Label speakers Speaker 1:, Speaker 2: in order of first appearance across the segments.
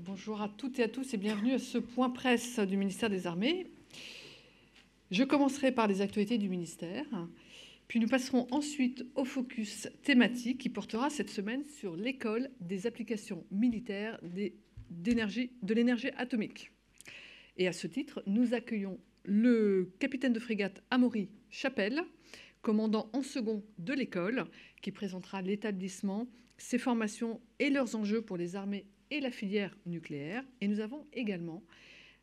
Speaker 1: Bonjour à toutes et à tous et bienvenue à ce point presse du ministère des Armées. Je commencerai par les actualités du ministère, puis nous passerons ensuite au focus thématique qui portera cette semaine sur l'école des applications militaires de l'énergie atomique. Et à ce titre, nous accueillons le capitaine de frégate Amaury Chapelle, commandant en second de l'école, qui présentera l'établissement, ses formations et leurs enjeux pour les armées et la filière nucléaire. Et nous avons également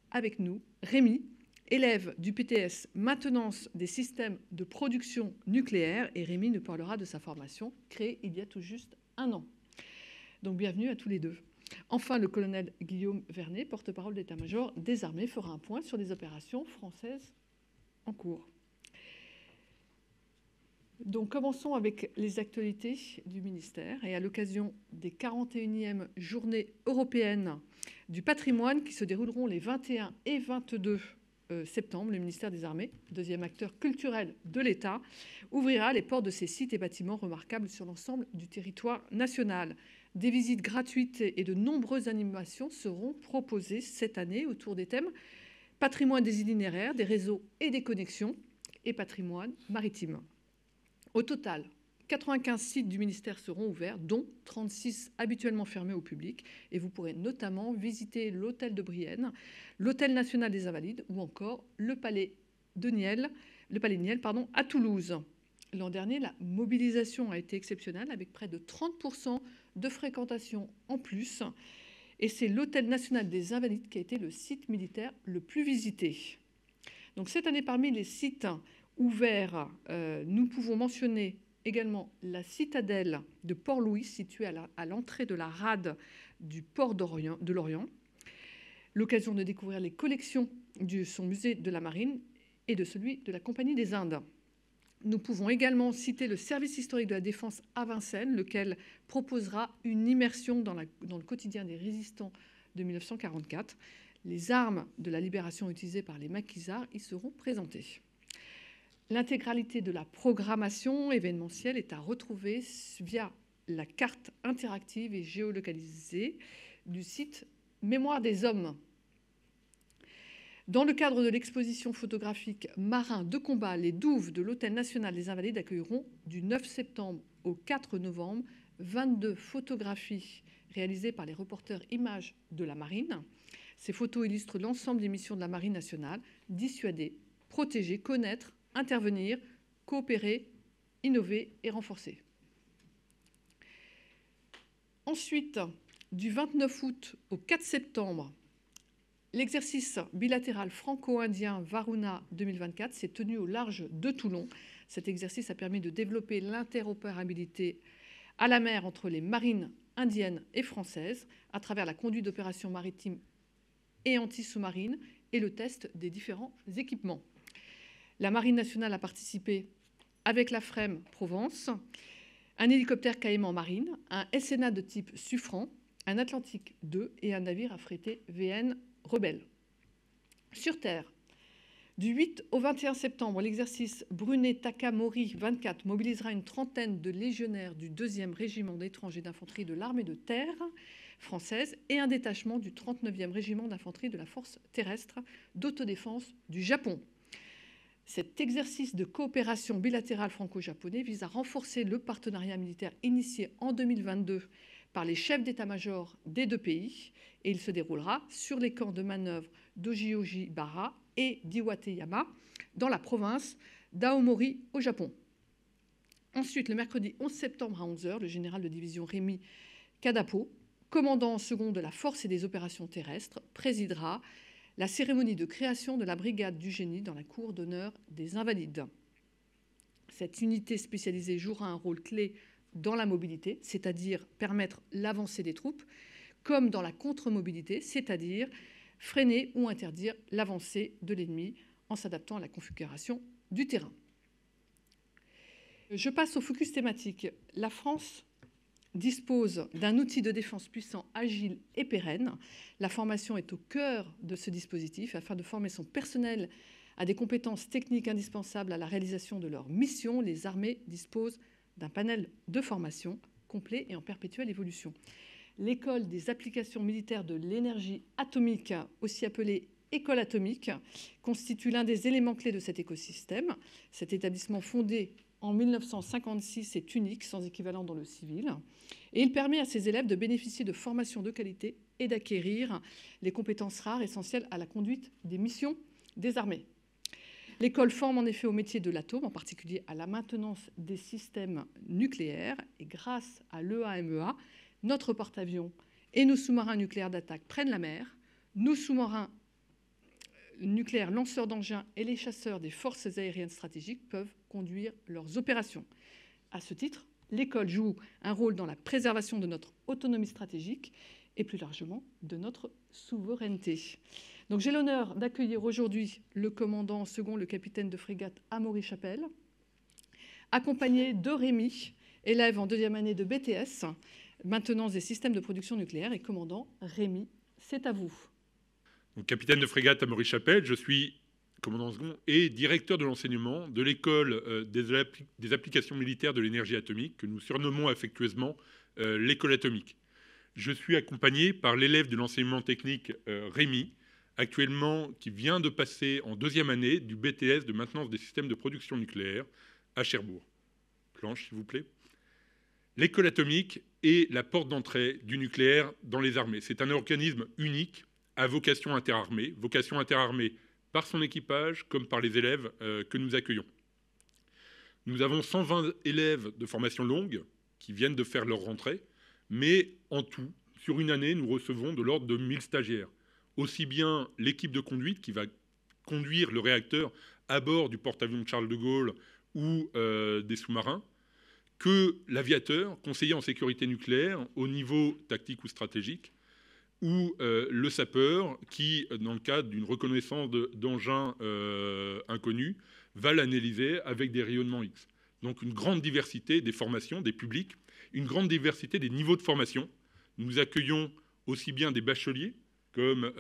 Speaker 1: avec nous Rémi, élève du PTS Maintenance des systèmes de production nucléaire. Et Rémi nous parlera de sa formation créée il y a tout juste un an. Donc bienvenue à tous les deux. Enfin, le colonel Guillaume Vernet, porte-parole d'état-major des armées, fera un point sur les opérations françaises en cours. Donc commençons avec les actualités du ministère et à l'occasion des 41e journées européennes du patrimoine qui se dérouleront les 21 et 22 septembre, le ministère des Armées, deuxième acteur culturel de l'État, ouvrira les portes de ces sites et bâtiments remarquables sur l'ensemble du territoire national. Des visites gratuites et de nombreuses animations seront proposées cette année autour des thèmes patrimoine des itinéraires, des réseaux et des connexions et patrimoine maritime. Au total, 95 sites du ministère seront ouverts, dont 36 habituellement fermés au public. Et vous pourrez notamment visiter l'hôtel de Brienne, l'hôtel national des Invalides ou encore le palais Niel à Toulouse. L'an dernier, la mobilisation a été exceptionnelle avec près de 30% de fréquentation en plus. Et c'est l'hôtel national des Invalides qui a été le site militaire le plus visité. Donc cette année, parmi les sites ouverts, nous pouvons mentionner également la citadelle de Port-Louis, située à l'entrée de la rade du port de Lorient. L'occasion de découvrir les collections de son musée de la Marine et de celui de la Compagnie des Indes. Nous pouvons également citer le service historique de la Défense à Vincennes, lequel proposera une immersion dans le quotidien des résistants de 1944. Les armes de la libération utilisées par les maquisards y seront présentées. L'intégralité de la programmation événementielle est à retrouver via la carte interactive et géolocalisée du site Mémoire des Hommes. Dans le cadre de l'exposition photographique Marins de combat, les douves de l'Hôtel national des Invalides accueilleront du 9 septembre au 4 novembre 22 photographies réalisées par les reporters images de la Marine. Ces photos illustrent l'ensemble des missions de la Marine nationale: dissuader, protéger, connaître, intervenir, coopérer, innover et renforcer. Ensuite, du 29 août au 4 septembre, l'exercice bilatéral franco-indien Varuna 2024 s'est tenu au large de Toulon. Cet exercice a permis de développer l'interopérabilité à la mer entre les marines indiennes et françaises à travers la conduite d'opérations maritimes et anti-sous-marines et le test des différents équipements. La Marine nationale a participé avec la FREM Provence, un hélicoptère Caïman Marine, un SNA de type Suffren, un Atlantique 2 et un navire affrété VN Rebelle. Sur Terre, du 8 au 21 septembre, l'exercice Brunet-Takamori 24 mobilisera une trentaine de légionnaires du 2e régiment d'étrangers d'infanterie de l'armée de terre française et un détachement du 39e régiment d'infanterie de la force terrestre d'autodéfense du Japon. Cet exercice de coopération bilatérale franco-japonais vise à renforcer le partenariat militaire initié en 2022 par les chefs d'état-major des deux pays et il se déroulera sur les camps de manœuvre d'Oji-Bara et d'Iwateyama dans la province d'Aomori au Japon. Ensuite, le mercredi 11 septembre à 11h, le général de division Rémi Kadapo, commandant en second de la force et des opérations terrestres, présidera la cérémonie de création de la brigade du génie dans la cour d'honneur des Invalides. Cette unité spécialisée jouera un rôle clé dans la mobilité, c'est-à-dire permettre l'avancée des troupes, comme dans la contre-mobilité, c'est-à-dire freiner ou interdire l'avancée de l'ennemi en s'adaptant à la configuration du terrain. Je passe au focus thématique. La France dispose d'un outil de défense puissant, agile et pérenne. La formation est au cœur de ce dispositif afin de former son personnel à des compétences techniques indispensables à la réalisation de leur mission. Les armées disposent d'un panel de formation complet et en perpétuelle évolution. l'école des applications militaires de l'énergie atomique, aussi appelée École atomique, constitue l'un des éléments clés de cet écosystème. Cet établissement fondé en 1956 est unique, sans équivalent dans le civil, et il permet à ses élèves de bénéficier de formations de qualité et d'acquérir les compétences rares essentielles à la conduite des missions des armées. L'école forme en effet au métier de l'atome, en particulier à la maintenance des systèmes nucléaires, et grâce à l'EAMEA, notre porte-avions et nos sous-marins nucléaires d'attaque prennent la mer, nos sous-marins nucléaires lanceurs d'engins et les chasseurs des forces aériennes stratégiques peuvent conduire leurs opérations. À ce titre, l'école joue un rôle dans la préservation de notre autonomie stratégique et plus largement de notre souveraineté. Donc j'ai l'honneur d'accueillir aujourd'hui le commandant second, le capitaine de frégate Amaury Chapelle, accompagné de Rémi, élève en deuxième année de BTS, maintenance des systèmes de production nucléaire. Et commandant, Rémi, c'est à vous.
Speaker 2: Donc, capitaine de frégate Amaury Chapelle, je suis commandant second et directeur de l'enseignement de l'école des applications militaires de l'énergie atomique, que nous surnommons affectueusement l'école atomique. Je suis accompagné par l'élève de l'enseignement technique Rémi, actuellement qui vient de passer en deuxième année du BTS de maintenance des systèmes de production nucléaire à Cherbourg. Planche, s'il vous plaît. L'école atomique est la porte d'entrée du nucléaire dans les armées. C'est un organisme unique à vocation interarmée par son équipage comme par les élèves que nous accueillons. Nous avons 120 élèves de formation longue qui viennent de faire leur rentrée, mais en tout, sur une année, nous recevons de l'ordre de 1000 stagiaires. Aussi bien l'équipe de conduite qui va conduire le réacteur à bord du porte-avions Charles de Gaulle ou des sous-marins, que l'aviateur, conseiller en sécurité nucléaire au niveau tactique ou stratégique, ou le sapeur qui, dans le cadre d'une reconnaissance d'engins inconnus, va l'analyser avec des rayonnements X. Donc une grande diversité des formations, des publics, une grande diversité des niveaux de formation. Nous accueillons aussi bien des bacheliers, comme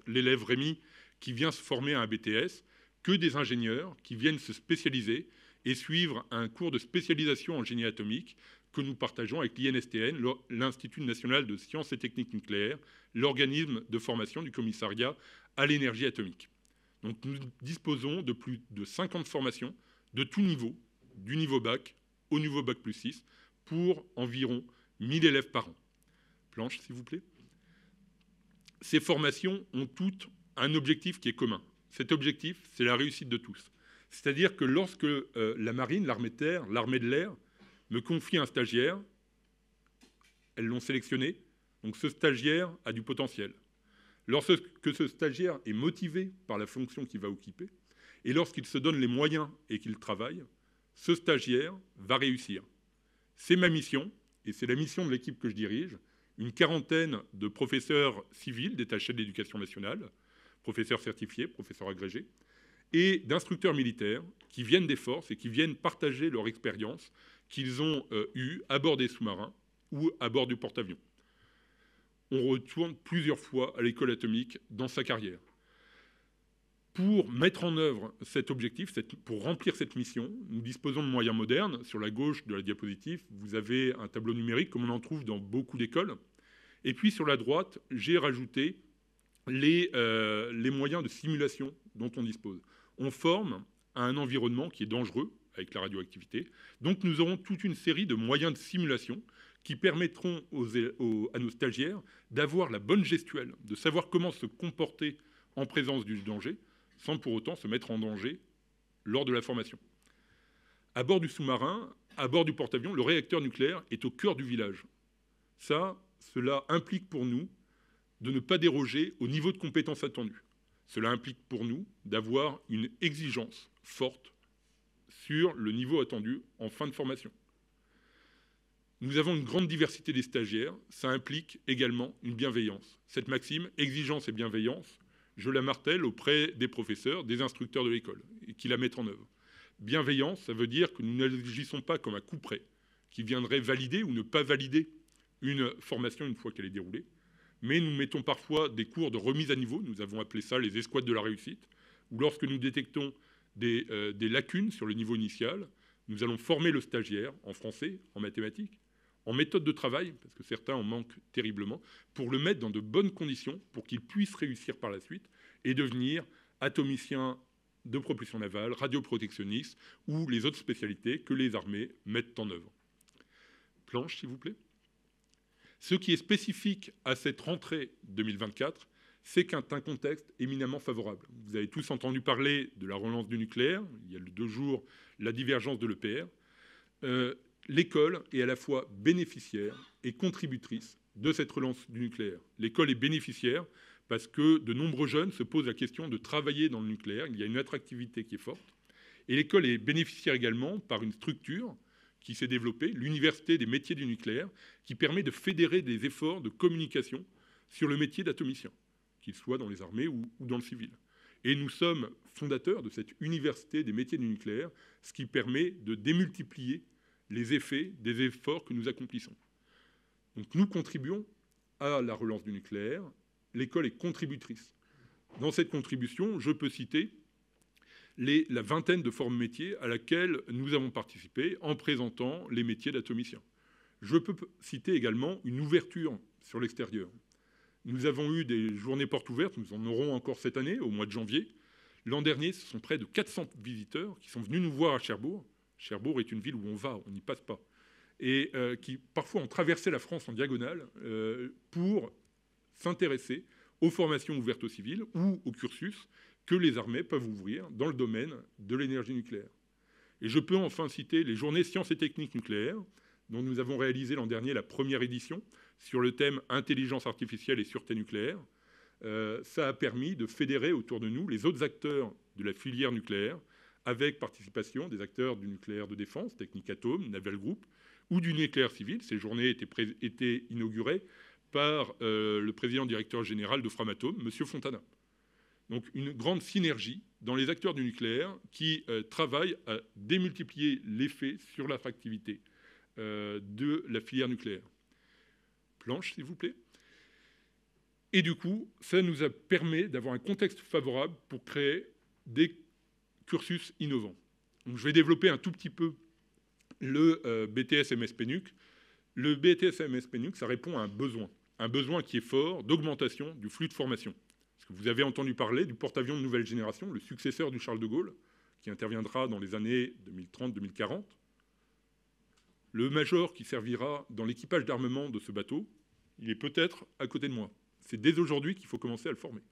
Speaker 2: l'élève Rémi qui vient se former à un BTS, que des ingénieurs qui viennent se spécialiser et suivre un cours de spécialisation en génie atomique que nous partageons avec l'INSTN, l'Institut national de sciences et techniques nucléaires, l'organisme de formation du commissariat à l'énergie atomique. Donc nous disposons de plus de 50 formations de tout niveau, du niveau bac au niveau bac plus 6, pour environ 1000 élèves par an. Planche, s'il vous plaît. Ces formations ont toutes un objectif qui est commun. Cet objectif, c'est la réussite de tous. C'est-à-dire que lorsque la marine, l'armée de terre, l'armée de l'air me confie un stagiaire, elles l'ont sélectionné, donc ce stagiaire a du potentiel. Lorsque ce stagiaire est motivé par la fonction qu'il va occuper, et lorsqu'il se donne les moyens et qu'il travaille, ce stagiaire va réussir. C'est ma mission, et c'est la mission de l'équipe que je dirige, une quarantaine de professeurs civils détachés de l'éducation nationale, professeurs certifiés, professeurs agrégés, et d'instructeurs militaires qui viennent des forces et qui viennent partager leur expérience qu'ils ont eue à bord des sous-marins ou à bord du porte-avions. On retourne plusieurs fois à l'école atomique dans sa carrière. Pour mettre en œuvre cet objectif, pour remplir cette mission, nous disposons de moyens modernes. Sur la gauche de la diapositive, vous avez un tableau numérique comme on en trouve dans beaucoup d'écoles. Et puis sur la droite, j'ai rajouté les moyens de simulation dont on dispose. On forme à un environnement qui est dangereux avec la radioactivité. Donc nous aurons toute une série de moyens de simulation qui permettront à nos stagiaires d'avoir la bonne gestuelle, de savoir comment se comporter en présence du danger, sans pour autant se mettre en danger lors de la formation. À bord du sous-marin, à bord du porte-avions, le réacteur nucléaire est au cœur du village. Cela implique pour nous de ne pas déroger au niveau de compétences attendu. Cela implique pour nous d'avoir une exigence forte sur le niveau attendu en fin de formation. Nous avons une grande diversité des stagiaires, ça implique également une bienveillance. Cette maxime, exigence et bienveillance, je la martèle auprès des professeurs, des instructeurs de l'école, et qui la mettent en œuvre. Bienveillance, ça veut dire que nous n'agissons pas comme un couperet qui viendrait valider ou ne pas valider une formation une fois qu'elle est déroulée, mais nous mettons parfois des cours de remise à niveau, nous avons appelé ça les escouades de la réussite, où lorsque nous détectons des lacunes sur le niveau initial, nous allons former le stagiaire en français, en mathématiques, en méthode de travail, parce que certains en manquent terriblement, pour le mettre dans de bonnes conditions, pour qu'il puisse réussir par la suite et devenir atomicien de propulsion navale, radioprotectionniste ou les autres spécialités que les armées mettent en œuvre. Planche, s'il vous plaît. Ce qui est spécifique à cette rentrée 2024, c'est qu'un contexte éminemment favorable. Vous avez tous entendu parler de la relance du nucléaire. Il y a 2 jours la divergence de l'EPR. L'école est à la fois bénéficiaire et contributrice de cette relance du nucléaire. L'école est bénéficiaire parce que de nombreux jeunes se posent la question de travailler dans le nucléaire. Il y a une attractivité qui est forte. Et l'école est bénéficiaire également par une structure qui s'est développée, l'Université des métiers du nucléaire, qui permet de fédérer des efforts de communication sur le métier d'atomicien, qu'il soit dans les armées ou dans le civil. Et nous sommes fondateurs de cette Université des métiers du nucléaire, ce qui permet de démultiplier les effets des efforts que nous accomplissons. Donc nous contribuons à la relance du nucléaire. L'école est contributrice. Dans cette contribution, je peux citer la vingtaine de formes métiers à laquelle nous avons participé en présentant les métiers d'atomicien. Je peux citer également une ouverture sur l'extérieur. Nous avons eu des journées portes ouvertes, nous en aurons encore cette année, au mois de janvier. L'an dernier, ce sont près de 400 visiteurs qui sont venus nous voir à Cherbourg. Cherbourg est une ville où on va, on n'y passe pas. Et qui parfois ont traversé la France en diagonale pour s'intéresser aux formations ouvertes aux civils ou au cursus que les armées peuvent ouvrir dans le domaine de l'énergie nucléaire. Et je peux enfin citer les journées sciences et techniques nucléaires, dont nous avons réalisé l'an dernier la première édition sur le thème intelligence artificielle et sûreté nucléaire. Ça a permis de fédérer autour de nous les autres acteurs de la filière nucléaire, avec participation des acteurs du nucléaire de défense, Technic Atome, Naval Group, ou du nucléaire civil. Ces journées étaient inaugurées par le président directeur général de Framatome, M. Fontana. Donc une grande synergie dans les acteurs du nucléaire qui travaillent à démultiplier l'effet sur l'attractivité de la filière nucléaire. Planche, s'il vous plaît. Et du coup, ça nous permis d'avoir un contexte favorable pour créer des cursus innovants. Donc, je vais développer un tout petit peu le BTS MSP-NUC. Le BTS MSP-NUC, ça répond à un besoin qui est fort d'augmentation du flux de formation. Parce que vous avez entendu parler du porte-avions de nouvelle génération, le successeur du Charles de Gaulle, qui interviendra dans les années 2030-2040. Le major qui servira dans l'équipage d'armement de ce bateau, il est peut-être à côté de moi. C'est dès aujourd'hui qu'il faut commencer à le former.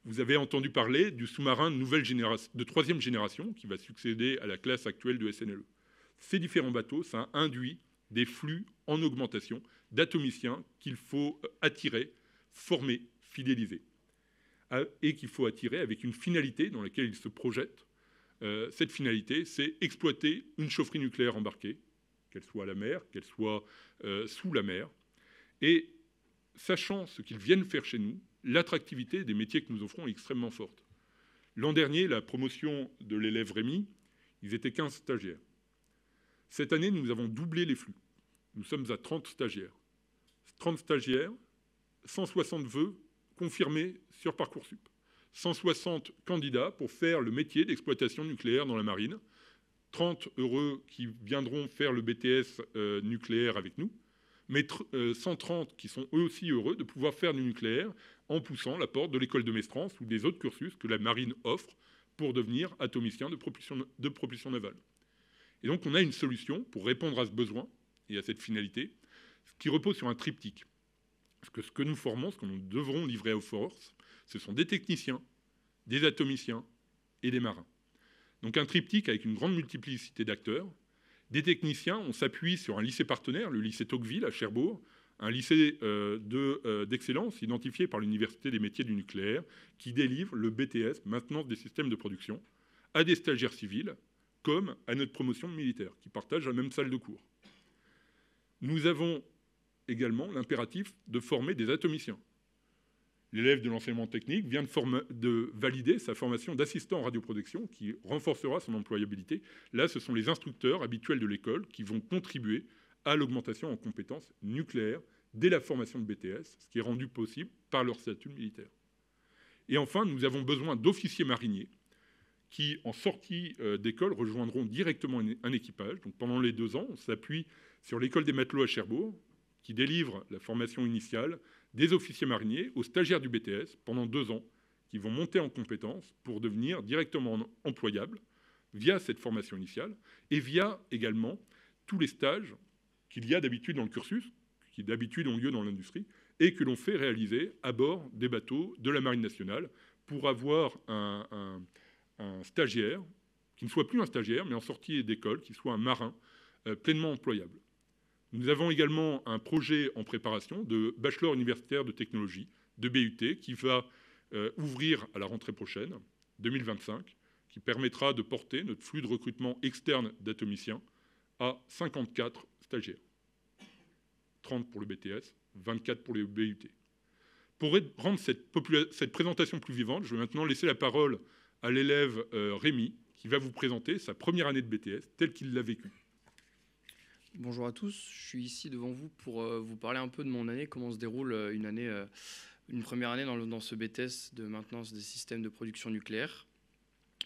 Speaker 2: Vous avez entendu parler du sous-marin de 3e génération qui va succéder à la classe actuelle de SNLE. Ces différents bateaux, ça induit des flux en augmentation d'atomiciens qu'il faut attirer, former, fidéliser. Et qu'il faut attirer avec une finalité dans laquelle ils se projettent. Cette finalité, c'est exploiter une chaufferie nucléaire embarquée, qu'elle soit à la mer, qu'elle soit sous la mer. Et sachant ce qu'ils viennent faire chez nous, l'attractivité des métiers que nous offrons est extrêmement forte. L'an dernier, la promotion de l'élève Rémi, ils étaient 15 stagiaires. Cette année, nous avons doublé les flux. Nous sommes à 30 stagiaires. 30 stagiaires, 160 vœux confirmés sur Parcoursup. 160 candidats pour faire le métier d'exploitation nucléaire dans la marine. 30 heureux qui viendront faire le BTS nucléaire avec nous. Mais 130 qui sont eux aussi heureux de pouvoir faire du nucléaire en poussant la porte de l'école de Mestrance ou des autres cursus que la marine offre pour devenir atomicien de propulsion navale. Et donc on a une solution pour répondre à ce besoin et à cette finalité, qui repose sur un triptyque. Parce que ce que nous formons, ce que nous devrons livrer aux forces, ce sont des techniciens, des atomiciens et des marins. Donc un triptyque avec une grande multiplicité d'acteurs. Des techniciens, on s'appuie sur un lycée partenaire, le lycée Tocqueville à Cherbourg, un lycée d'excellence identifié par l'Université des métiers du nucléaire, qui délivre le BTS, maintenance des systèmes de production, à des stagiaires civils, comme à notre promotion militaire, qui partagent la même salle de cours. Nous avons également l'impératif de former des atomiciens. L'élève de l'enseignement technique vient de valider sa formation d'assistant en radioprotection qui renforcera son employabilité. Là, ce sont les instructeurs habituels de l'école qui vont contribuer à l'augmentation en compétences nucléaires dès la formation de BTS, ce qui est rendu possible par leur statut militaire. Et enfin, nous avons besoin d'officiers mariniers qui, en sortie d'école, rejoindront directement un équipage. Donc, pendant les 2 ans, on s'appuie sur l'école des matelots à Cherbourg, qui délivre la formation initiale des officiers mariniers aux stagiaires du BTS pendant 2 ans, qui vont monter en compétences pour devenir directement employables via cette formation initiale et via également tous les stages qu'il y a d'habitude dans le cursus, qui d'habitude ont lieu dans l'industrie, et que l'on fait réaliser à bord des bateaux de la Marine nationale pour avoir un stagiaire, qui ne soit plus un stagiaire, mais en sortie d'école, qui soit un marin pleinement employable. Nous avons également un projet en préparation de bachelor universitaire de technologie, de BUT, qui va ouvrir à la rentrée prochaine, 2025, qui permettra de porter notre flux de recrutement externe d'atomiciens à 54 stagiaires. 30 pour le BTS, 24 pour les BUT. Pour rendre cette présentation plus vivante, je vais maintenant laisser la parole à l'élève Rémi, qui va vous présenter sa première année de BTS telle qu'il l'a vécue.
Speaker 3: Bonjour à tous, je suis ici devant vous pour vous parler un peu de mon année, comment se déroule une première année dans ce BTS de maintenance des systèmes de production nucléaire.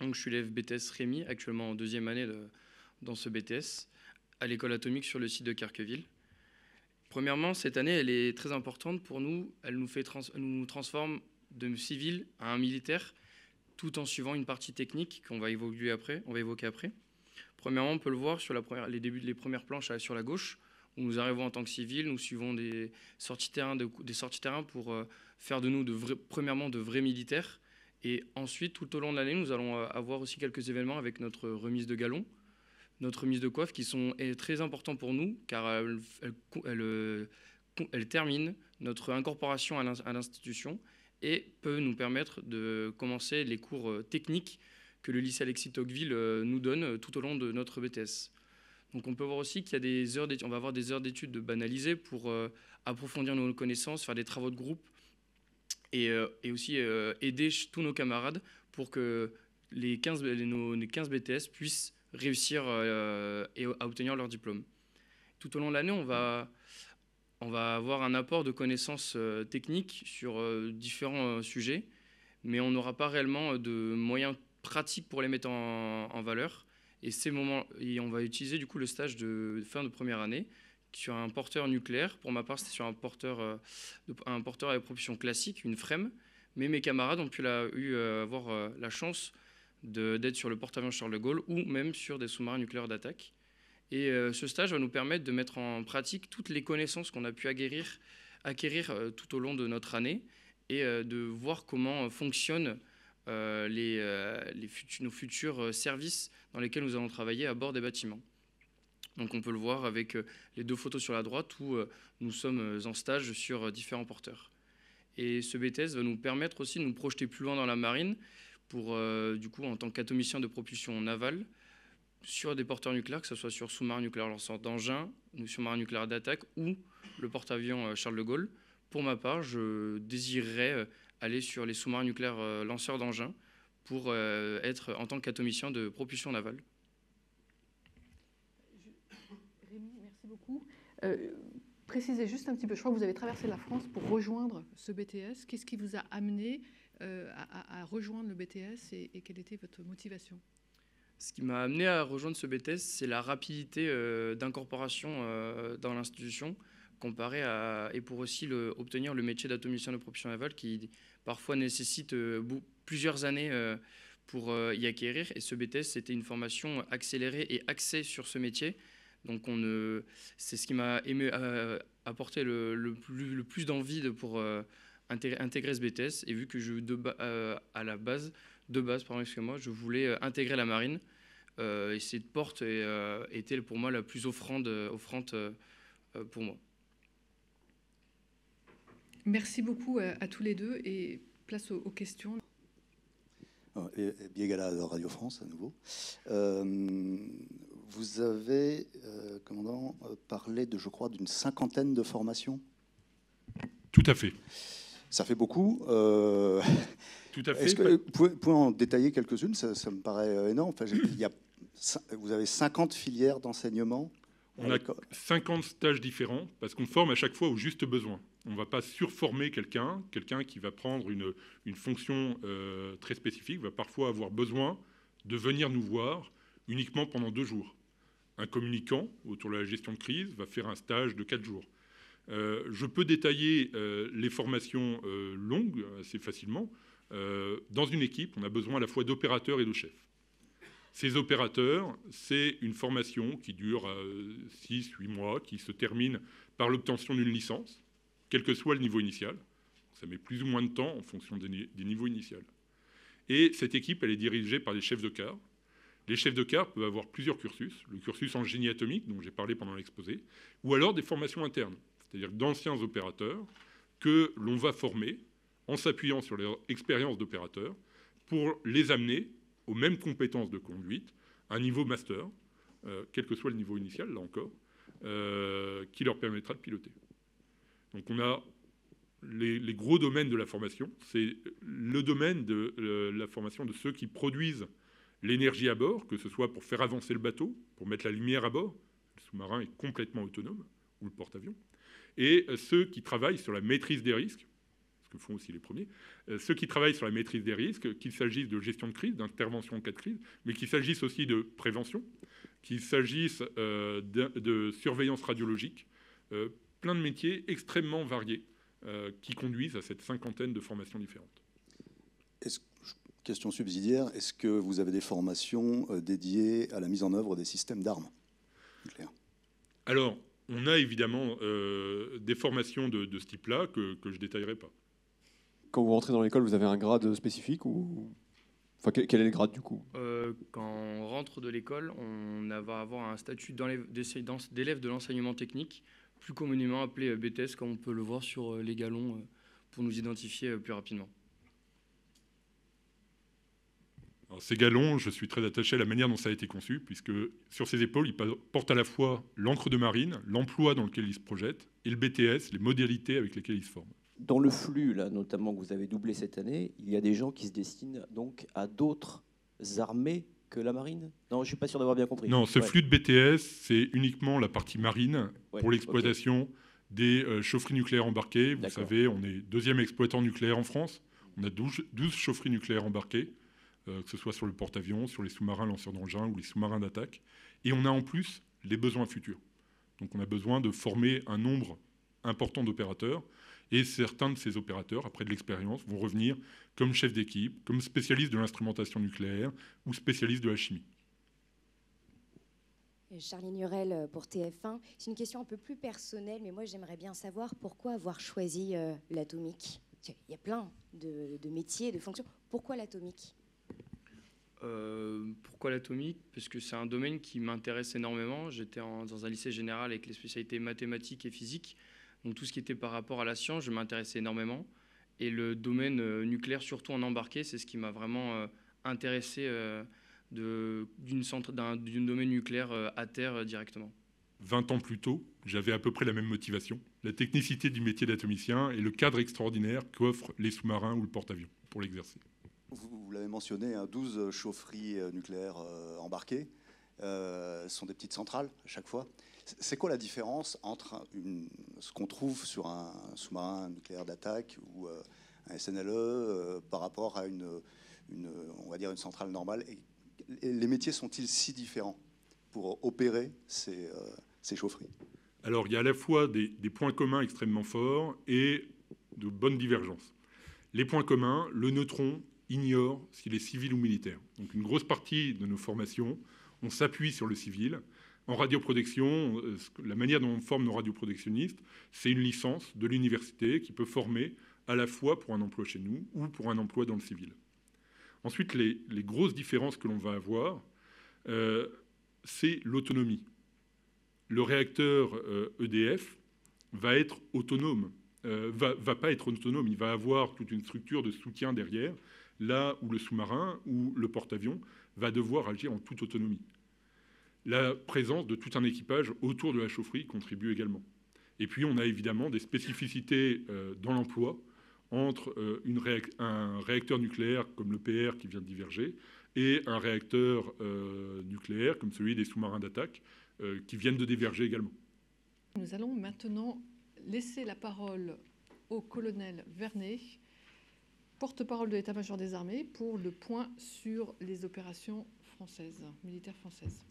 Speaker 3: Donc, je suis l'élève BTS Rémi, actuellement en 2e année dans ce BTS, à l'école atomique sur le site de Carqueville. Premièrement, cette année, elle est très importante pour nous. Elle nous transforme de civil à un militaire, tout en suivant une partie technique qu'on va évoquer après. Premièrement, on peut le voir sur les premières planches sur la gauche, où nous arrivons en tant que civils, nous suivons des sorties terrain pour faire de nous premièrement de vrais militaires. Et ensuite, tout au long de l'année, nous allons avoir aussi quelques événements avec notre remise de galon, notre remise de coiffe, qui sont très importants pour nous, car elles terminent notre incorporation à l'institution et peuvent nous permettre de commencer les cours techniques que le lycée Alexis Tocqueville nous donne tout au long de notre BTS. Donc on peut voir aussi qu'il y a des heures d'études, on va avoir des heures d'études banalisées pour approfondir nos connaissances, faire des travaux de groupe et aussi aider tous nos camarades pour que nos 15 BTS puissent réussir à obtenir leur diplôme. Tout au long de l'année, on va avoir un apport de connaissances techniques sur différents sujets, mais on n'aura pas réellement de moyens pratiques pour les mettre en valeur. Et on va utiliser du coup le stage de fin de première année sur un porteur nucléaire. Pour ma part, c'était sur un porteur à propulsion classique, une FREM, mais mes camarades ont pu avoir la chance d'être sur le porte-avions Charles de Gaulle ou même sur des sous-marins nucléaires d'attaque. Et ce stage va nous permettre de mettre en pratique toutes les connaissances qu'on a pu acquérir tout au long de notre année et de voir comment fonctionnent nos futurs services dans lesquels nous allons travailler à bord des bâtiments. Donc on peut le voir avec les 2 photos sur la droite où nous sommes en stage sur différents porteurs. Et ce BTS va nous permettre aussi de nous projeter plus loin dans la marine pour, du coup, en tant qu'atomicien de propulsion navale, sur des porteurs nucléaires, que ce soit sur sous-marin nucléaire lanceur d'engins, sous-marin nucléaire d'attaque ou le porte-avions Charles de Gaulle. Pour ma part, je désirerais aller sur les sous-marins nucléaires lanceurs d'engins pour être en tant qu'atomicien de propulsion navale.
Speaker 1: Rémi, merci beaucoup. Précisez juste un petit peu, je crois que vous avez traversé la France pour rejoindre ce BTS. Qu'est-ce qui vous a amené à rejoindre le BTS et quelle était votre motivation ?
Speaker 3: Ce qui m'a amené à rejoindre ce BTS, c'est la rapidité d'incorporation dans l'institution comparé et pour aussi obtenir le métier d'atomicien de propulsion navale qui parfois nécessite plusieurs années pour y acquérir. Et ce BTS, c'était une formation accélérée et axée sur ce métier. Donc c'est ce qui m'a apporté le plus d'envie pour intégrer ce BTS. Et vu que je voulais intégrer la marine, et cette porte était pour moi la plus offrante pour moi.
Speaker 1: Merci beaucoup à tous les deux et place aux questions.
Speaker 4: Biegala de Radio France à nouveau. Vous avez, commandant, parlé je crois, d'une 50aine de formations.
Speaker 2: Tout à fait.
Speaker 4: Ça fait beaucoup.
Speaker 2: Tout à fait.
Speaker 4: Est-ce que vous pouvez en détailler quelques-unes ? Ça me paraît énorme. Enfin, vous avez 50 filières d'enseignement.
Speaker 2: On a 50 stages différents parce qu'on forme à chaque fois au juste besoin. On ne va pas surformer quelqu'un qui va prendre une fonction très spécifique, va parfois avoir besoin de venir nous voir uniquement pendant 2 jours. un communicant autour de la gestion de crise va faire un stage de 4 jours. Je peux détailler les formations longues assez facilement. Dans une équipe, on a besoin à la fois d'opérateurs et de chefs. Ces opérateurs, c'est une formation qui dure 6-8 mois, qui se termine par l'obtention d'une licence, quel que soit le niveau initial. Ça met plus ou moins de temps en fonction des niveaux initiaux. Et cette équipe, elle est dirigée par des chefs de quart. Les chefs de quart peuvent avoir plusieurs cursus, le cursus en génie atomique, dont j'ai parlé pendant l'exposé, ou alors des formations internes, c'est-à-dire d'anciens opérateurs que l'on va former en s'appuyant sur leur expérience d'opérateur pour les amener aux mêmes compétences de conduite, un niveau master, quel que soit le niveau initial, là encore, qui leur permettra de piloter. Donc on a les gros domaines de la formation. C'est le domaine de la formation de ceux qui produisent l'énergie à bord, que ce soit pour faire avancer le bateau, pour mettre la lumière à bord, le sous-marin est complètement autonome, ou le porte-avions, et ceux qui travaillent sur la maîtrise des risques, que font aussi les premiers, ceux qui travaillent sur la maîtrise des risques, qu'il s'agisse de gestion de crise, d'intervention en cas de crise, mais qu'il s'agisse aussi de prévention, qu'il s'agisse de surveillance radiologique, plein de métiers extrêmement variés qui conduisent à cette cinquantaine de formations différentes.
Speaker 4: Question subsidiaire, est-ce que vous avez des formations dédiées à la mise en œuvre des systèmes d'armes nucléaires? Alors,
Speaker 2: on a évidemment des formations de ce type-là que je ne détaillerai pas.
Speaker 5: Quand vous rentrez dans l'école, vous avez un grade spécifique ou... Enfin, quel est le grade du coup?
Speaker 3: Quand on rentre de l'école, on va avoir un statut d'élève de l'enseignement technique, plus communément appelé BTS, comme on peut le voir sur les galons, pour nous identifier plus rapidement.
Speaker 2: Alors, ces galons, je suis très attaché à la manière dont ça a été conçu, puisque sur ses épaules, il porte à la fois l'encre de marine, l'emploi dans lequel il se projette, et le BTS, les modalités avec lesquelles il se forme.
Speaker 6: Dans le flux, là, notamment, que vous avez doublé cette année, il y a des gens qui se destinent donc à d'autres armées que la marine? Non, je ne suis pas sûr d'avoir bien compris.
Speaker 2: Non, ce flux de BTS, c'est uniquement la partie marine pour l'exploitation des chaufferies nucléaires embarquées. Vous savez, on est deuxième exploitant nucléaire en France. On a 12 chaufferies nucléaires embarquées, que ce soit sur le porte-avions, sur les sous-marins lanceurs d'engins ou les sous-marins d'attaque. Et on a en plus les besoins futurs. Donc on a besoin de former un nombre important d'opérateurs. Et certains de ces opérateurs, après de l'expérience, vont revenir comme chefs d'équipe, comme spécialistes de l'instrumentation nucléaire ou spécialistes de la chimie.
Speaker 7: Charline Hurel pour TF1. C'est une question un peu plus personnelle, mais moi j'aimerais bien savoir pourquoi avoir choisi l'atomique. Il y a plein de métiers, de fonctions. Pourquoi l'atomique?
Speaker 3: Pourquoi l'atomique? Parce que c'est un domaine qui m'intéresse énormément. J'étais dans un lycée général avec les spécialités mathématiques et physique. Donc tout ce qui était par rapport à la science, je m'intéressais énormément. Et le domaine nucléaire, surtout en embarqué, c'est ce qui m'a vraiment intéressé d'un domaine nucléaire à terre directement. 20
Speaker 2: ans plus tôt, j'avais à peu près la même motivation. La technicité du métier d'atomicien et le cadre extraordinaire qu'offrent les sous-marins ou le porte-avions pour l'exercer.
Speaker 4: Vous l'avez mentionné, 12 chaufferies nucléaires embarquées. Ce sont des petites centrales à chaque fois. C'est quoi la différence entre ce qu'on trouve sur un sous-marin nucléaire d'attaque ou un SNLE par rapport à on va dire une centrale normale? Et les métiers sont-ils si différents pour opérer ces chaufferies?
Speaker 2: Alors, il y a à la fois des points communs extrêmement forts et de bonnes divergences. Les points communs, le neutron ignore s'il est civil ou militaire. Donc, une grosse partie de nos formations, on s'appuie sur le civil. En radioprotection, la manière dont on forme nos radioprotectionnistes, c'est une licence de l'université qui peut former à la fois pour un emploi chez nous ou pour un emploi dans le civil. Ensuite, les grosses différences que l'on va avoir, c'est l'autonomie. Le réacteur EDF va être autonome, va pas être autonome, il va avoir toute une structure de soutien derrière, là où le sous-marin ou le porte-avions va devoir agir en toute autonomie. La présence de tout un équipage autour de la chaufferie contribue également. Et puis, on a évidemment des spécificités dans l'emploi entre un réacteur nucléaire comme le PR qui vient de diverger et un réacteur nucléaire comme celui des sous-marins d'attaque qui viennent de diverger également.
Speaker 1: Nous allons maintenant laisser la parole au colonel Vernet, porte-parole de l'état-major des armées, pour le point sur les opérations françaises, militaires françaises.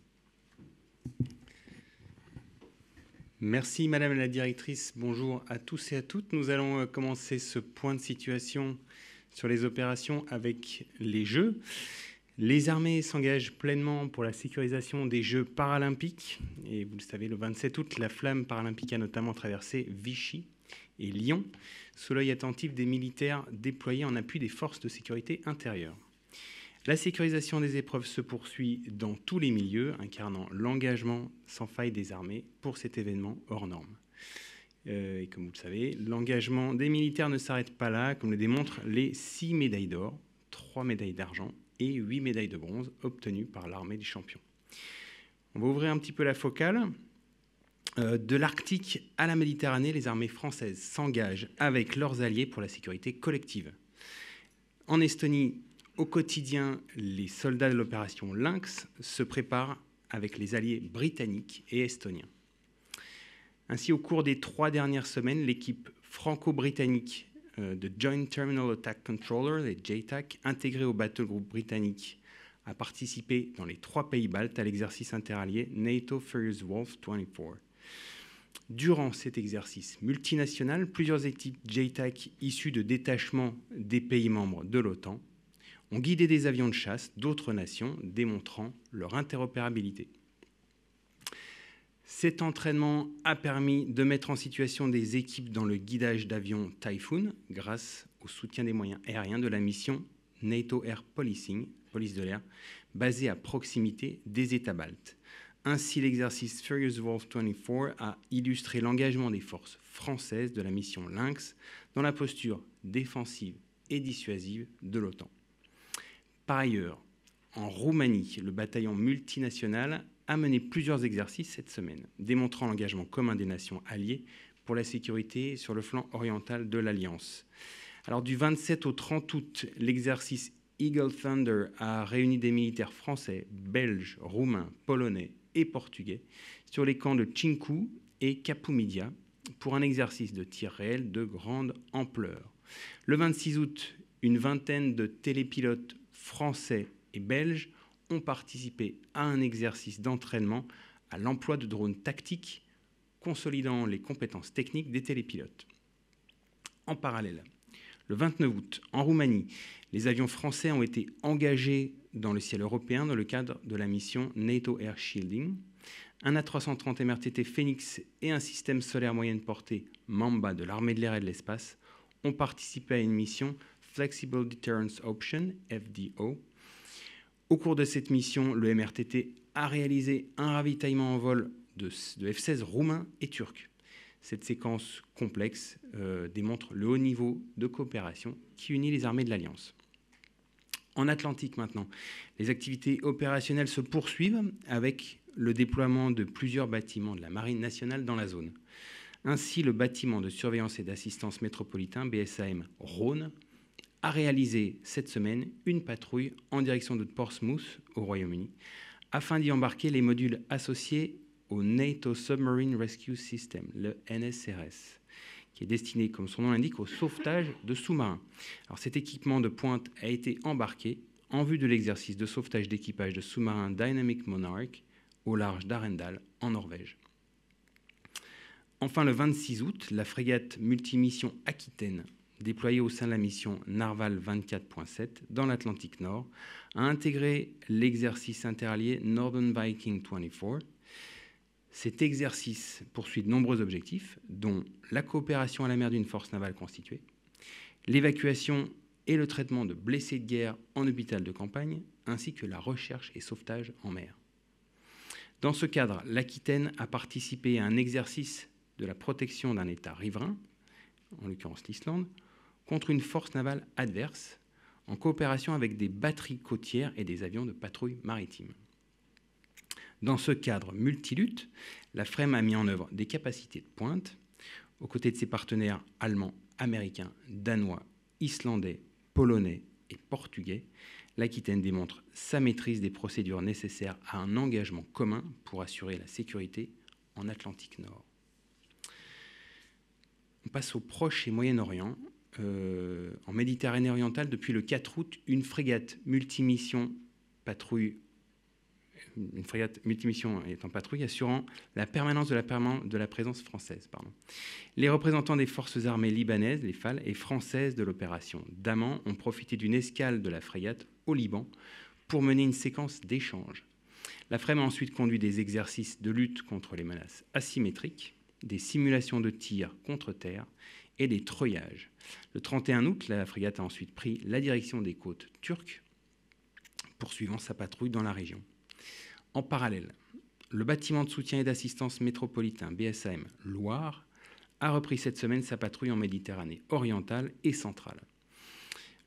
Speaker 8: Merci Madame la Directrice. Bonjour à tous et à toutes. Nous allons commencer ce point de situation sur les opérations avec les Jeux. Les armées s'engagent pleinement pour la sécurisation des Jeux paralympiques. Et vous le savez, le 27 août, la flamme paralympique a notamment traversé Vichy et Lyon, sous l'œil attentif des militaires déployés en appui des forces de sécurité intérieure. La sécurisation des épreuves se poursuit dans tous les milieux, incarnant l'engagement sans faille des armées pour cet événement hors norme. Et comme vous le savez, l'engagement des militaires ne s'arrête pas là, comme le démontrent les 6 médailles d'or, 3 médailles d'argent et 8 médailles de bronze obtenues par l'armée des champions. On va ouvrir un petit peu la focale. De l'Arctique à la Méditerranée, les armées françaises s'engagent avec leurs alliés pour la sécurité collective. En Estonie, au quotidien, les soldats de l'opération Lynx se préparent avec les alliés britanniques et estoniens. Ainsi, au cours des 3 dernières semaines, l'équipe franco-britannique de Joint Terminal Attack Controller, les JTAC, intégrée au battle group britannique, a participé dans les 3 pays baltes à l'exercice interallié NATO Furious Wolf 24. Durant cet exercice multinational, plusieurs équipes JTAC issues de détachements des pays membres de l'OTAN ont guidé des avions de chasse d'autres nations, démontrant leur interopérabilité. Cet entraînement a permis de mettre en situation des équipes dans le guidage d'avions Typhoon grâce au soutien des moyens aériens de la mission NATO Air Policing, police de l'air, basée à proximité des États baltes. Ainsi, l'exercice Furious Wolf 24 a illustré l'engagement des forces françaises de la mission Lynx dans la posture défensive et dissuasive de l'OTAN. Par ailleurs, en Roumanie, le bataillon multinational a mené plusieurs exercices cette semaine, démontrant l'engagement commun des nations alliées pour la sécurité sur le flanc oriental de l'Alliance. Alors, du 27 au 30 août, l'exercice Eagle Thunder a réuni des militaires français, belges, roumains, polonais et portugais sur les camps de Cinku et Kapoumidia pour un exercice de tir réel de grande ampleur. Le 26 août, une vingtaine de télépilotes français et belges ont participé à un exercice d'entraînement à l'emploi de drones tactiques, consolidant les compétences techniques des télépilotes. En parallèle, le 29 août, en Roumanie, les avions français ont été engagés dans le ciel européen dans le cadre de la mission NATO Air Shielding. Un A330 MRTT Phoenix et un système solaire moyenne portée Mamba de l'armée de l'air et de l'espace ont participé à une mission Flexible Deterrence Option, FDO. Au cours de cette mission, le MRTT a réalisé un ravitaillement en vol de F-16 roumains et turcs. Cette séquence complexe démontre le haut niveau de coopération qui unit les armées de l'Alliance. En Atlantique maintenant, les activités opérationnelles se poursuivent avec le déploiement de plusieurs bâtiments de la Marine nationale dans la zone. Ainsi, le bâtiment de surveillance et d'assistance métropolitain BSAM Rhône a réalisé cette semaine une patrouille en direction de Portsmouth au Royaume-Uni afin d'y embarquer les modules associés au NATO Submarine Rescue System, le NSRS, qui est destiné, comme son nom l'indique, au sauvetage de sous-marins. Alors, cet équipement de pointe a été embarqué en vue de l'exercice de sauvetage d'équipage de sous-marins Dynamic Monarch au large d'Arendal, en Norvège. Enfin, le 26 août, la frégate multimission Aquitaine, déployée au sein de la mission Narval 24.7 dans l'Atlantique Nord, a intégré l'exercice interallié Northern Viking 24. Cet exercice poursuit de nombreux objectifs, dont la coopération à la mer d'une force navale constituée, l'évacuation et le traitement de blessés de guerre en hôpital de campagne, ainsi que la recherche et sauvetage en mer. Dans ce cadre, l'Aquitaine a participé à un exercice de la protection d'un État riverain, en l'occurrence l'Islande, contre une force navale adverse, en coopération avec des batteries côtières et des avions de patrouille maritime. Dans ce cadre multilutte, la FREMM a mis en œuvre des capacités de pointe aux côtés de ses partenaires allemands, américains, danois, islandais, polonais et portugais. L'Aquitaine démontre sa maîtrise des procédures nécessaires à un engagement commun pour assurer la sécurité en Atlantique Nord. On passe au Proche et Moyen-Orient. En Méditerranée orientale, depuis le 4 août, une frégate multimission patrouille une frégate multimission est en patrouille, assurant la permanence de la présence française. Les représentants des forces armées libanaises, les FAL, et françaises de l'opération Daman ont profité d'une escale de la frégate au Liban pour mener une séquence d'échanges. La FREM a ensuite conduit des exercices de lutte contre les menaces asymétriques, des simulations de tir contre terre et des treuillages. Le 31 août, la frégate a ensuite pris la direction des côtes turques, poursuivant sa patrouille dans la région. En parallèle, le bâtiment de soutien et d'assistance métropolitain BSAM Loire a repris cette semaine sa patrouille en Méditerranée orientale et centrale.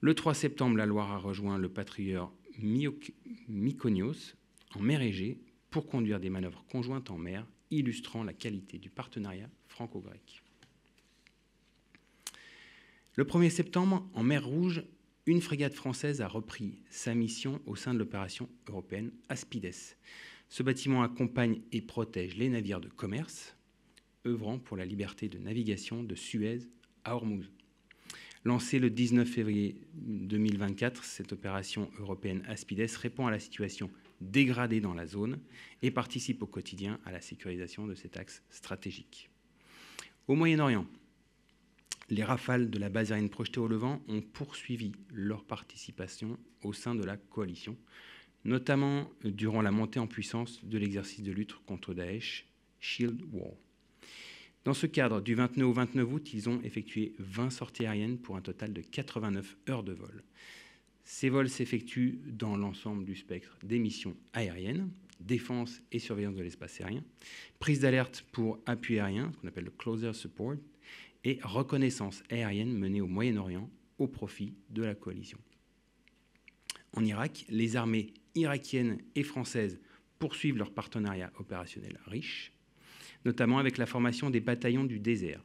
Speaker 8: Le 3 septembre, la Loire a rejoint le patrouilleur Mykonos en mer Égée pour conduire des manœuvres conjointes en mer, illustrant la qualité du partenariat franco-grec. Le 1er septembre, en mer Rouge, une frégate française a repris sa mission au sein de l'opération européenne Aspides. Ce bâtiment accompagne et protège les navires de commerce, œuvrant pour la liberté de navigation de Suez à Ormuz. Lancée le 19 février 2024, cette opération européenne Aspides répond à la situation dégradée dans la zone et participe au quotidien à la sécurisation de cet axe stratégique. Au Moyen-Orient, les Rafales de la base aérienne projetée au Levant ont poursuivi leur participation au sein de la coalition, notamment durant la montée en puissance de l'exercice de lutte contre Daesh, Shield Wall. Dans ce cadre, du 29 au 29 août, ils ont effectué 20 sorties aériennes pour un total de 89 heures de vol. Ces vols s'effectuent dans l'ensemble du spectre des missions aériennes, défense et surveillance de l'espace aérien, prise d'alerte pour appui aérien, ce qu'on appelle le Closer Support, et reconnaissance aérienne menée au Moyen-Orient au profit de la coalition. En Irak, les armées irakiennes et françaises poursuivent leur partenariat opérationnel riche, notamment avec la formation des bataillons du désert.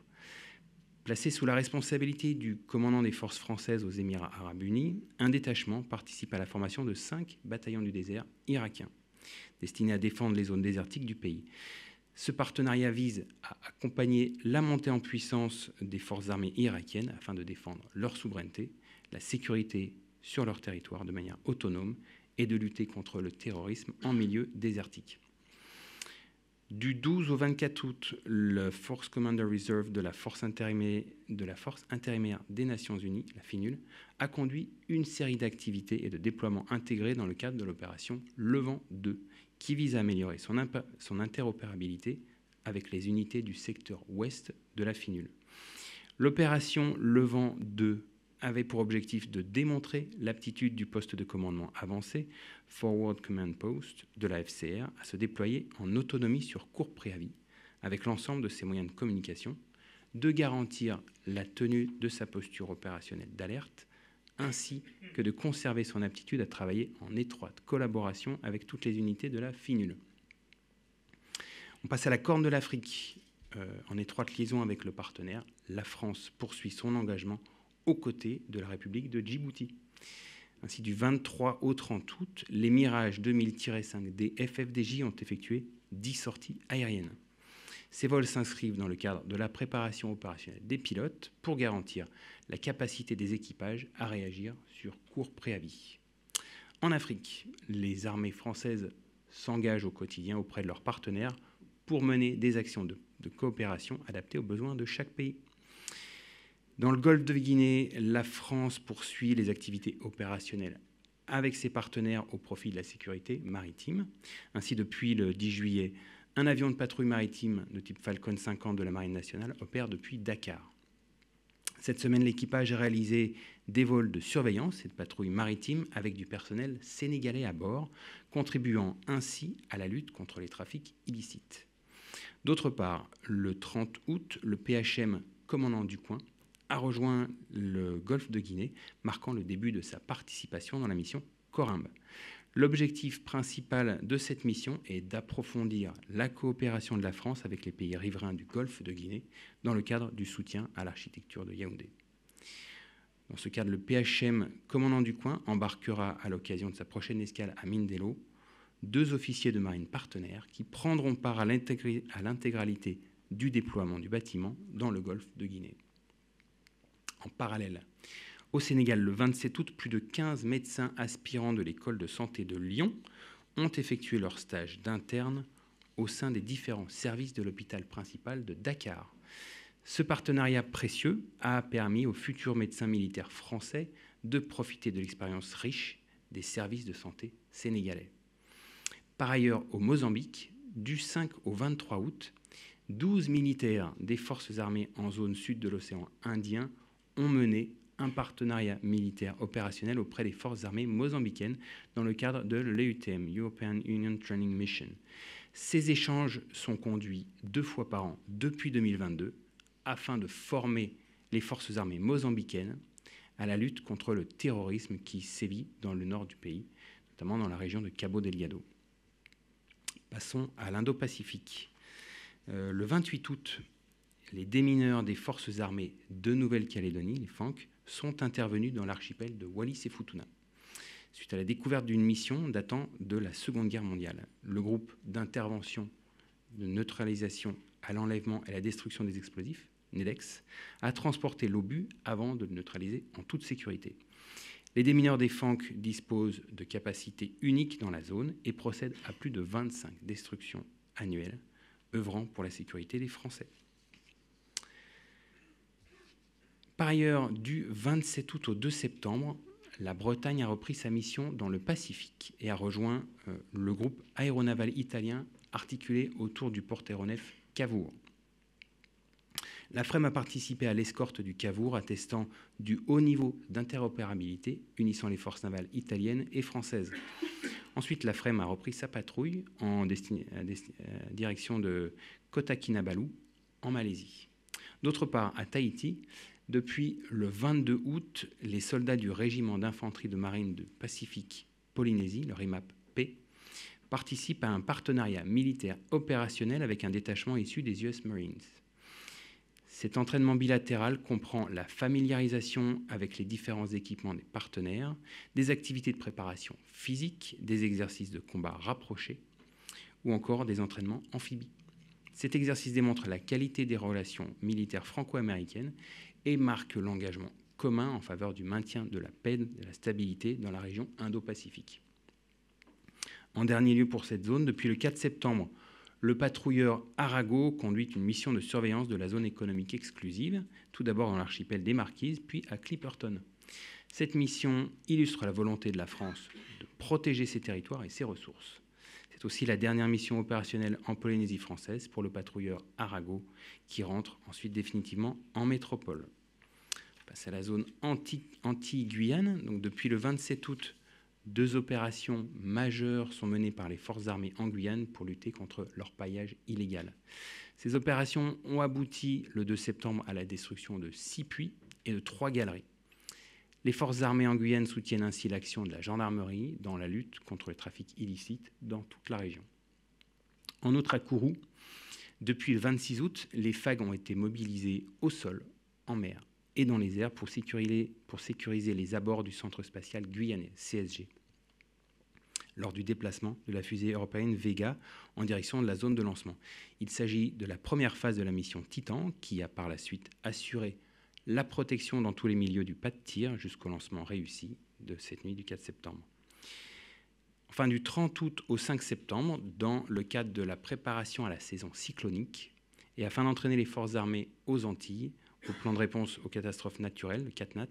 Speaker 8: Placé sous la responsabilité du commandant des forces françaises aux Émirats arabes unis, un détachement participe à la formation de 5 bataillons du désert irakiens, destinés à défendre les zones désertiques du pays. Ce partenariat vise à accompagner la montée en puissance des forces armées irakiennes afin de défendre leur souveraineté, la sécurité sur leur territoire de manière autonome et de lutter contre le terrorisme en milieu désertique. Du 12 au 24 août, le Force Commander Reserve de la Force intérimaire des Nations Unies, la FINUL, a conduit une série d'activités et de déploiements intégrés dans le cadre de l'opération Levant 2, qui vise à améliorer son interopérabilité avec les unités du secteur ouest de la FINUL. L'opération Levant 2 avait pour objectif de démontrer l'aptitude du poste de commandement avancé, Forward Command Post, de la FCR, à se déployer en autonomie sur court préavis, avec l'ensemble de ses moyens de communication, de garantir la tenue de sa posture opérationnelle d'alerte, ainsi que de conserver son aptitude à travailler en étroite collaboration avec toutes les unités de la FINUL. On passe à la Corne de l'Afrique. En étroite liaison avec le partenaire, la France poursuit son engagement aux côtés de la République de Djibouti. Ainsi, du 23 au 30 août, les Mirage 2000-5 des FFDJ ont effectué 10 sorties aériennes. Ces vols s'inscrivent dans le cadre de la préparation opérationnelle des pilotes pour garantir la capacité des équipages à réagir sur court préavis. En Afrique, les armées françaises s'engagent au quotidien auprès de leurs partenaires pour mener des actions de coopération adaptées aux besoins de chaque pays. Dans le golfe de Guinée, la France poursuit les activités opérationnelles avec ses partenaires au profit de la sécurité maritime. Ainsi, depuis le 10 juillet, un avion de patrouille maritime de type Falcon 50 de la Marine nationale opère depuis Dakar. Cette semaine, l'équipage a réalisé des vols de surveillance et de patrouille maritime avec du personnel sénégalais à bord, contribuant ainsi à la lutte contre les trafics illicites. D'autre part, le 30 août, le PHM commandant du coin a rejoint le golfe de Guinée, marquant le début de sa participation dans la mission Corimbe. L'objectif principal de cette mission est d'approfondir la coopération de la France avec les pays riverains du golfe de Guinée dans le cadre du soutien à l'architecture de Yaoundé. Dans ce cadre, le PHM commandant du coin embarquera à l'occasion de sa prochaine escale à Mindelo 2 officiers de marine partenaires qui prendront part à l'intégralité du déploiement du bâtiment dans le golfe de Guinée. En parallèle, au Sénégal, le 27 août, plus de 15 médecins aspirants de l'école de santé de Lyon ont effectué leur stage d'interne au sein des différents services de l'hôpital principal de Dakar. Ce partenariat précieux a permis aux futurs médecins militaires français de profiter de l'expérience riche des services de santé sénégalais. Par ailleurs, au Mozambique, du 5 au 23 août, 12 militaires des forces armées en zone sud de l'océan Indien ont mené un partenariat militaire opérationnel auprès des forces armées mozambicaines dans le cadre de l'EUTM, European Union Training Mission. Ces échanges sont conduits 2 fois par an depuis 2022 afin de former les forces armées mozambicaines à la lutte contre le terrorisme qui sévit dans le nord du pays, notamment dans la région de Cabo Delgado. Passons à l'Indo-Pacifique. Le 28 août, les démineurs des forces armées de Nouvelle-Calédonie, les FANC, sont intervenus dans l'archipel de Wallis et Futuna, suite à la découverte d'une mission datant de la Seconde Guerre mondiale. Le groupe d'intervention de neutralisation à l'enlèvement et à la destruction des explosifs, NEDEX, a transporté l'obus avant de le neutraliser en toute sécurité. Les démineurs des FANC disposent de capacités uniques dans la zone et procèdent à plus de 25 destructions annuelles, œuvrant pour la sécurité des Français. Par ailleurs, du 27 août au 2 septembre, la Bretagne a repris sa mission dans le Pacifique et a rejoint le groupe aéronaval italien articulé autour du porte-aéronef Cavour. La FREMM a participé à l'escorte du Cavour, attestant du haut niveau d'interopérabilité unissant les forces navales italiennes et françaises. Ensuite, la FREMM a repris sa patrouille en direction de Kota Kinabalu, en Malaisie. D'autre part, à Tahiti, depuis le 22 août, les soldats du régiment d'infanterie de marine de Pacifique Polynésie, le RIMAP-P, participent à un partenariat militaire opérationnel avec un détachement issu des US Marines. Cet entraînement bilatéral comprend la familiarisation avec les différents équipements des partenaires, des activités de préparation physique, des exercices de combat rapprochés ou encore des entraînements amphibies. Cet exercice démontre la qualité des relations militaires franco-américaines et marque l'engagement commun en faveur du maintien de la paix et de la stabilité dans la région Indo-Pacifique. En dernier lieu pour cette zone, depuis le 4 septembre, le patrouilleur Arago conduit une mission de surveillance de la zone économique exclusive, tout d'abord dans l'archipel des Marquises, puis à Clipperton. Cette mission illustre la volonté de la France de protéger ses territoires et ses ressources. C'est aussi la dernière mission opérationnelle en Polynésie française pour le patrouilleur Arago, qui rentre ensuite définitivement en métropole. On passe à la zone Antilles-Guyane. Donc depuis le 27 août, 2 opérations majeures sont menées par les forces armées en Guyane pour lutter contre l'orpaillage illégal. Ces opérations ont abouti le 2 septembre à la destruction de 6 puits et de 3 galeries. Les forces armées en Guyane soutiennent ainsi l'action de la gendarmerie dans la lutte contre le trafic illicite dans toute la région. En outre, à Kourou, depuis le 26 août, les FAG ont été mobilisés au sol, en mer et dans les airs pour sécuriser les abords du centre spatial guyanais, CSG, lors du déplacement de la fusée européenne Vega en direction de la zone de lancement. Il s'agit de la première phase de la mission Titan, qui a par la suite assuré la protection dans tous les milieux du pas de tir jusqu'au lancement réussi de cette nuit du 4 septembre. Enfin, du 30 août au 5 septembre, dans le cadre de la préparation à la saison cyclonique, et afin d'entraîner les forces armées aux Antilles, au plan de réponse aux catastrophes naturelles, le CatNat,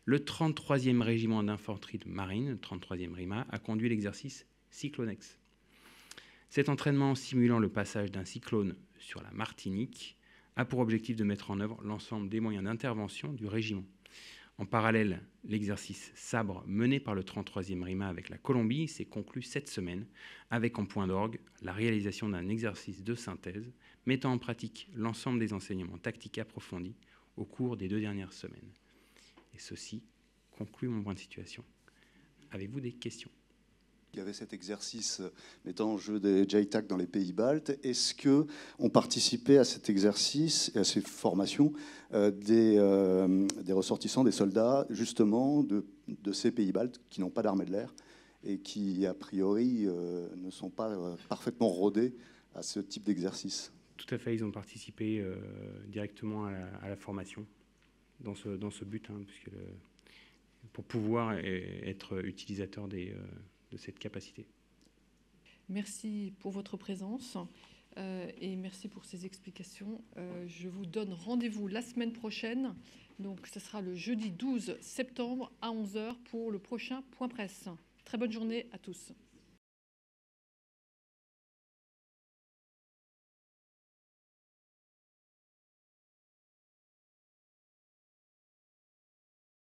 Speaker 8: le 33e régiment d'infanterie de marine, le 33e RIMA, a conduit l'exercice Cyclonex. Cet entraînement simulant le passage d'un cyclone sur la Martinique a pour objectif de mettre en œuvre l'ensemble des moyens d'intervention du régiment. En parallèle, l'exercice Sabre mené par le 33e RIMA avec la Colombie s'est conclu cette semaine avec en point d'orgue la réalisation d'un exercice de synthèse mettant en pratique l'ensemble des enseignements tactiques approfondis au cours des 2 dernières semaines. Et ceci conclut mon point de situation. Avez-vous des questions ?
Speaker 4: Il y avait cet exercice mettant en jeu des JTAC dans les pays baltes. Est-ce qu'on participait à cet exercice et à ces formations des ressortissants, des soldats, justement, de ces pays baltes qui n'ont pas d'armée de l'air et qui, a priori, ne sont pas parfaitement rodés à ce type d'exercice?
Speaker 8: Tout à fait, ils ont participé directement à la formation dans ce but, puisque pour pouvoir être utilisateur de cette capacité.
Speaker 1: Merci pour votre présence et merci pour ces explications. Je vous donne rendez-vous la semaine prochaine. Donc, ce sera le jeudi 12 septembre à 11h pour le prochain point presse. Très bonne journée à tous.